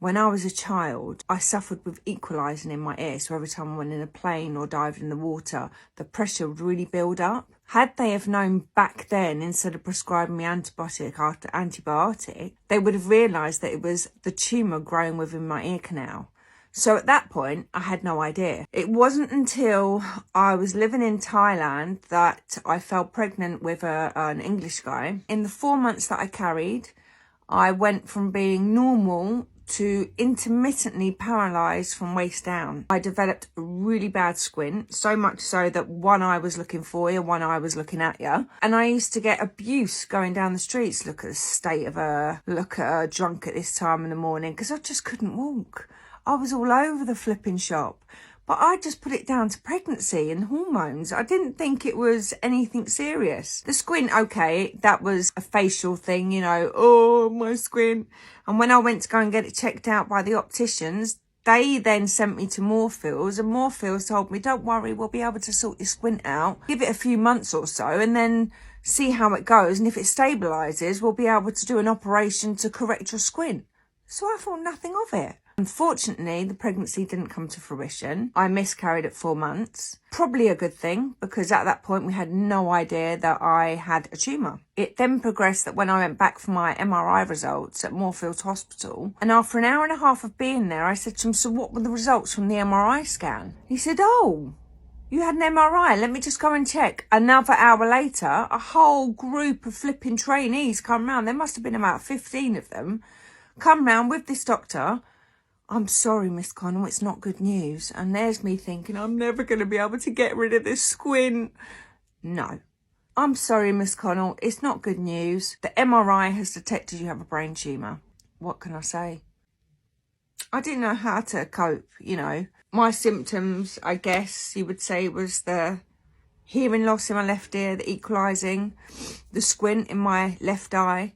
When I was a child, I suffered with equalising in my ear. So every time I went in a plane or dived in the water, the pressure would really build up. Had they have known back then, instead of prescribing me antibiotic after antibiotic, they would have realised that it was the tumour growing within my ear canal. So at that point, I had no idea. It wasn't until I was living in Thailand that I fell pregnant with an English guy. In the 4 months that I carried, I went from being normal to intermittently paralysed from waist down. I developed a really bad squint, so much so that one eye was looking for you, one eye was looking at you. And I used to get abuse going down the streets. Look at the state of her, look at her drunk at this time in the morning, because I just couldn't walk. I was all over the flipping shop. But I just put it down to pregnancy and hormones. I didn't think it was anything serious. The squint, okay, that was a facial thing, you know, oh, my squint. And when I went to go and get it checked out by the opticians, they then sent me to Moorfields, and Moorfields told me, don't worry, we'll be able to sort your squint out. Give it a few months or so and then see how it goes. And if it stabilises, we'll be able to do an operation to correct your squint. So I thought nothing of it. Unfortunately, the pregnancy didn't come to fruition. I miscarried at 4 months. Probably a good thing, because at that point we had no idea that I had a tumour. It then progressed that when I went back for my MRI results at Moorfields Hospital, and after an hour and a half of being there, I said to him, so what were the results from the MRI scan? He said, oh, you had an MRI, let me just go and check. Another hour later, a whole group of flipping trainees come round. There must have been about 15 of them, come round with this doctor. I'm sorry, Miss Connell, it's not good news. And there's me thinking, I'm never going to be able to get rid of this squint. No. I'm sorry, Miss Connell, it's not good news. The MRI has detected you have a brain tumour. What can I say? I didn't know how to cope, you know. My symptoms, I guess you would say, was the hearing loss in my left ear, the equalising, the squint in my left eye.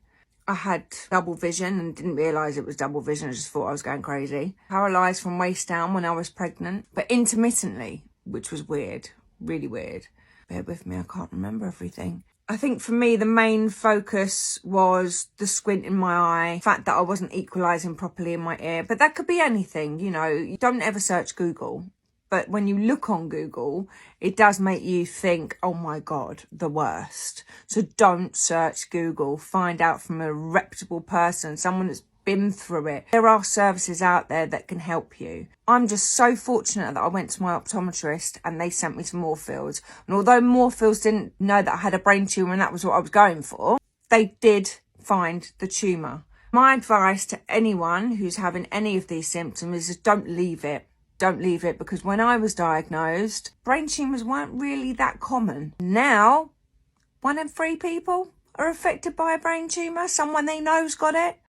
I had double vision and didn't realise it was double vision. I just thought I was going crazy. Paralysed from waist down when I was pregnant, but intermittently, which was weird, really weird. Bear with me, I can't remember everything. I think for me, the main focus was the squint in my eye, the fact that I wasn't equalising properly in my ear. But that could be anything, you know. You don't ever search Google. But when you look on Google, it does make you think, oh my God, the worst. So don't search Google. Find out from a reputable person, someone that's been through it. There are services out there that can help you. I'm just so fortunate that I went to my optometrist and they sent me to Moorfields. And although Moorfields didn't know that I had a brain tumour and that was what I was going for, they did find the tumour. My advice to anyone who's having any of these symptoms is don't leave it. Don't leave it, because when I was diagnosed, brain tumours weren't really that common. Now, 1 in 3 people are affected by a brain tumour. Someone they know's got it.